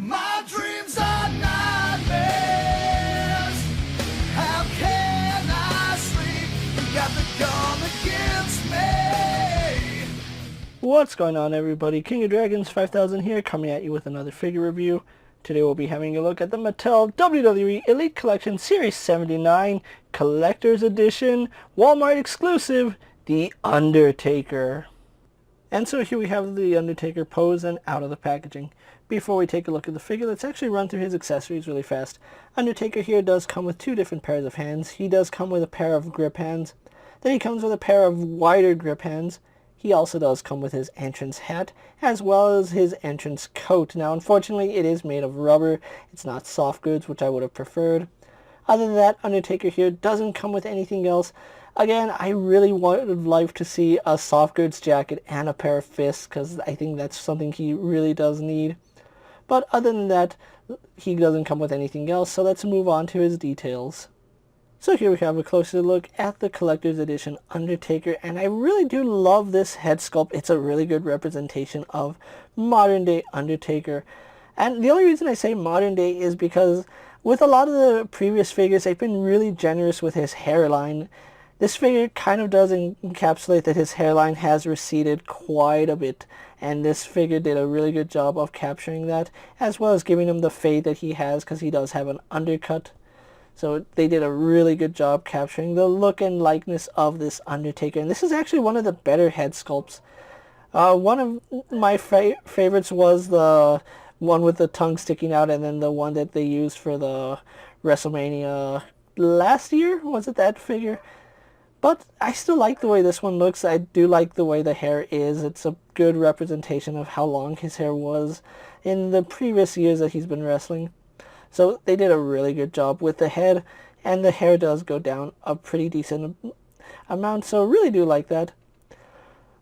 My dreams are nightmares. How can I sleep? You got the gun against me. What's going on, everybody? King of Dragons 5000 here, coming at you with another figure review. Today we'll be having a look at the Mattel WWE Elite Collection Series 79 Collector's Edition Walmart exclusive, The Undertaker. And so here we have the Undertaker pose and out of the packaging. Before we take a look at the figure, let's actually run through his accessories really fast. Undertaker here does come with two different pairs of hands. He does come with a pair of grip hands. Then he comes with a pair of wider grip hands. He also does come with his entrance hat, as well as his entrance coat. Now, unfortunately, it is made of rubber. It's not soft goods, which I would have preferred. Other than that, Undertaker here doesn't come with anything else. Again, I really would have liked to see a soft goods jacket and a pair of fists, because I think that's something he really does need. But other than that, he doesn't come with anything else, so let's move on to his details. So here we have a closer look at the Collector's Edition Undertaker, and I really do love this head sculpt. It's a really good representation of modern day Undertaker. And the only reason I say modern day is because with a lot of the previous figures, they've been really generous with his hairline. This figure kind of does encapsulate that his hairline has receded quite a bit, and this figure did a really good job of capturing that, as well as giving him the fade that he has, because he does have an undercut. So they did a really good job capturing the look and likeness of this Undertaker, and this is actually one of the better head sculpts. One of my favorites was the one with the tongue sticking out, and then the one that they used for the WrestleMania last year. Was it that figure? But I still like the way this one looks. I do like the way the hair is. It's a good representation of how long his hair was in the previous years that he's been wrestling. So they did a really good job with the head, and the hair does go down a pretty decent amount, so really do like that.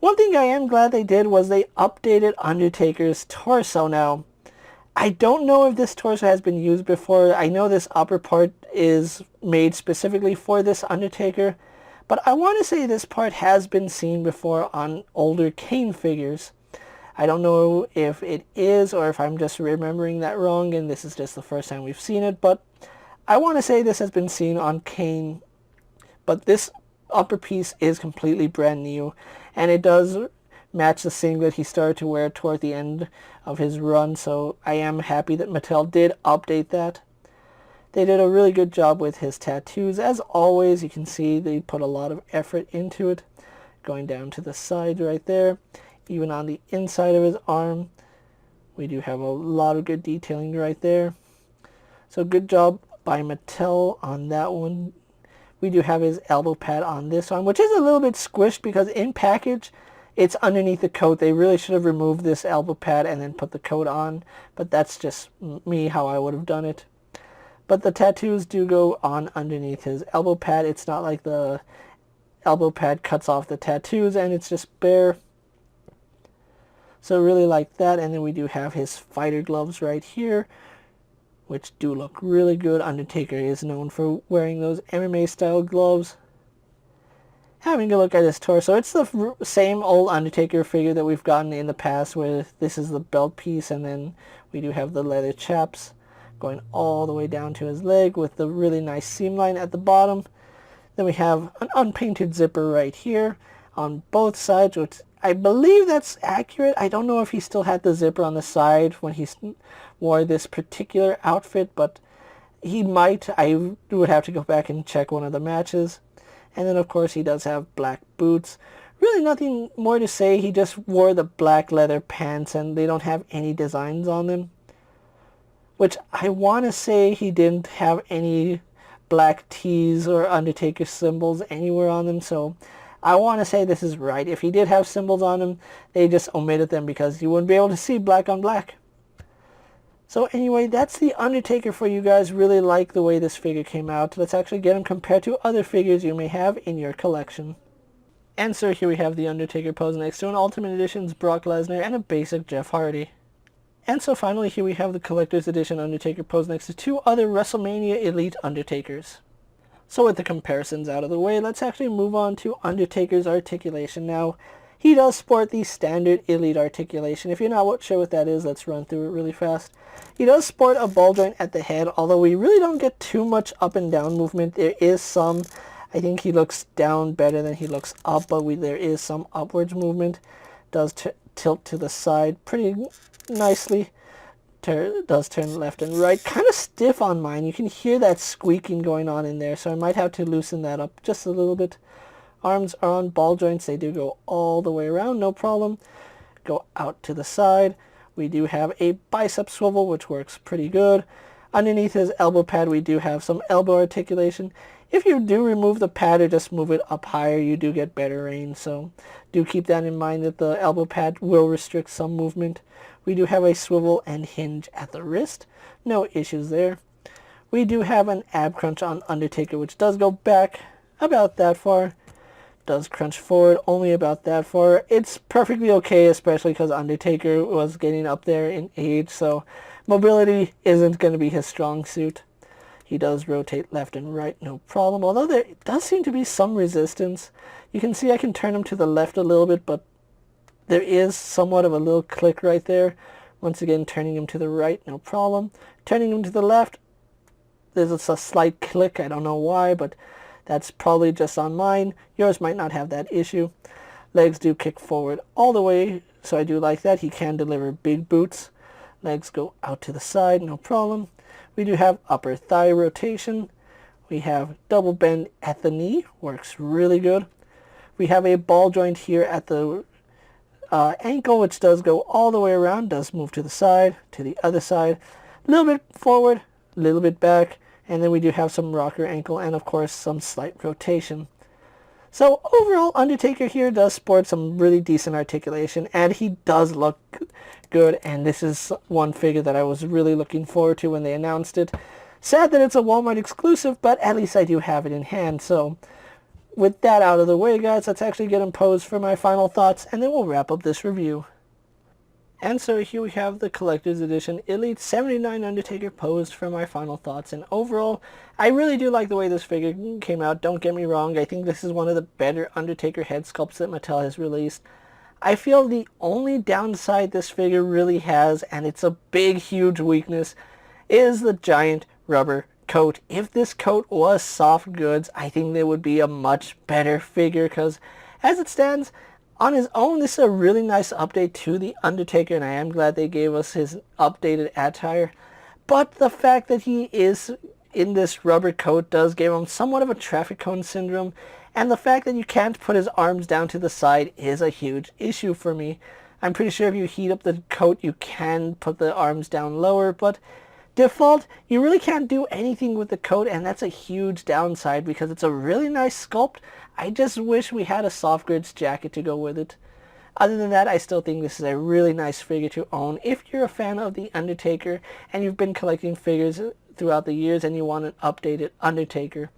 One thing I am glad they did was they updated Undertaker's torso. Now, I don't know if this torso has been used before. I know this upper part is made specifically for this Undertaker, but I want to say this part has been seen before on older Kane figures. I don't know if it is or if I'm just remembering that wrong and this is just the first time we've seen it, but I want to say this has been seen on Kane. But this upper piece is completely brand new, and it does match the singlet he started to wear toward the end of his run, so I am happy that Mattel did update that. They did a really good job with his tattoos. As always, you can see they put a lot of effort into it, going down to the side right there. Even on the inside of his arm, we do have a lot of good detailing right there. So good job by Mattel on that one. We do have his elbow pad on this one, which is a little bit squished because in package, it's underneath the coat. They really should have removed this elbow pad and then put the coat on, but that's just me, how I would have done it. But the tattoos do go on underneath his elbow pad. It's not like the elbow pad cuts off the tattoos and it's just bare. So really like that. And then we do have his fighter gloves right here, which do look really good. Undertaker is known for wearing those MMA style gloves. Having a look at his torso, it's the same old Undertaker figure that we've gotten in the past, where this is the belt piece and then we do have the leather chaps going all the way down to his leg with the really nice seam line at the bottom. Then we have an unpainted zipper right here on both sides, which I believe that's accurate. I don't know if he still had the zipper on the side when he wore this particular outfit, but he might. I would have to go back and check one of the matches. And then of course he does have black boots. Really nothing more to say. He just wore the black leather pants and they don't have any designs on them, which I want to say he didn't have any black tees or Undertaker symbols anywhere on them, so I want to say this is right. If he did have symbols on him, they just omitted them because you wouldn't be able to see black on black. So anyway, that's the Undertaker for you guys. Really like the way this figure came out. Let's actually get him compared to other figures you may have in your collection. And so here we have the Undertaker pose next to an Ultimate Edition's Brock Lesnar and a basic Jeff Hardy. And so finally here we have the Collector's Edition Undertaker pose next to two other WrestleMania Elite Undertakers. So with the comparisons out of the way, let's actually move on to Undertaker's articulation. Now, He does sport the standard elite articulation. If you're not sure what that is, let's run through it really fast. He does sport a ball joint at the head, although we really don't get too much up and down movement. There is some, I think he looks down better than he looks up, but there is some upwards movement. Does tilt to the side pretty nicely. Does turn left and right. Kind of stiff on mine. You can hear that squeaking going on in there, so I might have to loosen that up just a little bit. Arms are on ball joints. They do go all the way around, no problem. Go out to the side. We do have a bicep swivel, which works pretty good. Underneath his elbow pad, we do have some elbow articulation. If you do remove the pad or just move it up higher, you do get better range. So do keep that in mind, that the elbow pad will restrict some movement. We do have a swivel and hinge at the wrist. No issues there. We do have an ab crunch on Undertaker, which does go back about that far. Does crunch forward only about that far. It's perfectly okay, especially because Undertaker was getting up there in age, so mobility isn't going to be his strong suit. He does rotate left and right, no problem, although there does seem to be some resistance. You can see I can turn him to the left a little bit, but there is somewhat of a little click right there. Once again, turning him to the right, no problem. Turning him to the left, there's a slight click. I don't know why, but that's probably just on mine. Yours might not have that issue. Legs do kick forward all the way, so I do like that. He can deliver big boots. Legs go out to the side, no problem. We do have upper thigh rotation. We have double bend at the knee, works really good. We have a ball joint here at the ankle, which does go all the way around, does move to the side, to the other side, a little bit forward, a little bit back, and then we do have some rocker ankle and of course some slight rotation. So overall, Undertaker here does sport some really decent articulation, and he does look good, and this is one figure that I was really looking forward to when they announced it. Sad that it's a Walmart exclusive, but at least I do have it in hand. So with that out of the way, guys, let's actually get him posed for my final thoughts, and then we'll wrap up this review. And so here we have the Collector's Edition Elite 79 Undertaker posed for my final thoughts. And overall, I really do like the way this figure came out. Don't get me wrong, I think this is one of the better Undertaker head sculpts that Mattel has released. I feel the only downside this figure really has, and it's a big, huge weakness, is the giant rubber coat. If this coat was soft goods, I think there would be a much better figure, because as it stands, on his own, this is a really nice update to the Undertaker, and I am glad they gave us his updated attire. But the fact that he is in this rubber coat does give him somewhat of a traffic cone syndrome, and the fact that you can't put his arms down to the side is a huge issue for me. I'm pretty sure if you heat up the coat, you can put the arms down lower, but default, you really can't do anything with the coat, and that's a huge downside because it's a really nice sculpt. I just wish we had a soft goods jacket to go with it. Other than that, I still think this is a really nice figure to own if you're a fan of The Undertaker and you've been collecting figures throughout the years and you want an updated Undertaker.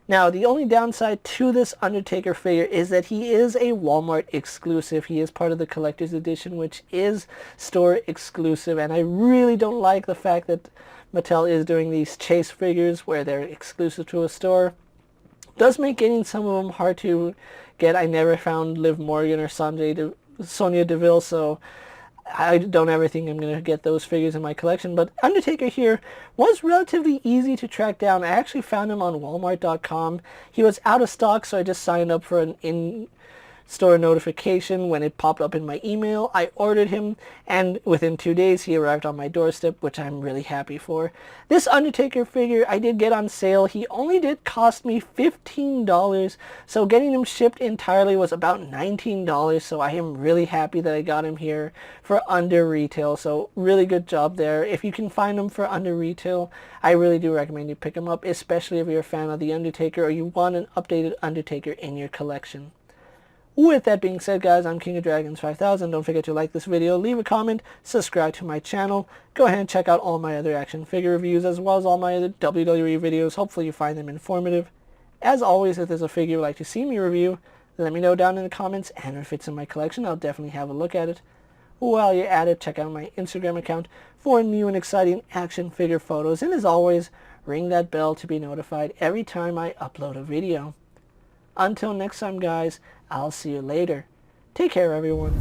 Now, the only downside to this Undertaker figure is that he is a Walmart exclusive. He is part of the Collector's Edition, which is store exclusive, and I really don't like the fact that Mattel is doing these chase figures where they're exclusive to a store. It does make getting some of them hard to get. I never found Liv Morgan or Sonya Deville, so I don't ever think I'm going to get those figures in my collection. But Undertaker here was relatively easy to track down. I actually found him on Walmart.com. He was out of stock, so I just signed up for an in-store notification when it popped up in my email. I ordered him, and within 2 days he arrived on my doorstep, which I'm really happy for. This Undertaker figure I did get on sale. He only did cost me $15, so getting him shipped entirely was about $19, so I am really happy that I got him here for under retail. So really good job there. If you can find him for under retail, I really do recommend you pick him up, especially if you're a fan of The Undertaker or you want an updated Undertaker in your collection. With that being said, guys, I'm KingofDragons 5000. Don't forget to like this video, leave a comment, subscribe to my channel. Go ahead and check out all my other action figure reviews as well as all my other WWE videos. Hopefully you find them informative. As always, if there's a figure you'd like to see me review, let me know down in the comments, and if it's in my collection, I'll definitely have a look at it. While you're at it, check out my Instagram account for new and exciting action figure photos. And as always, ring that bell to be notified every time I upload a video. Until next time, guys, I'll see you later. Take care, everyone.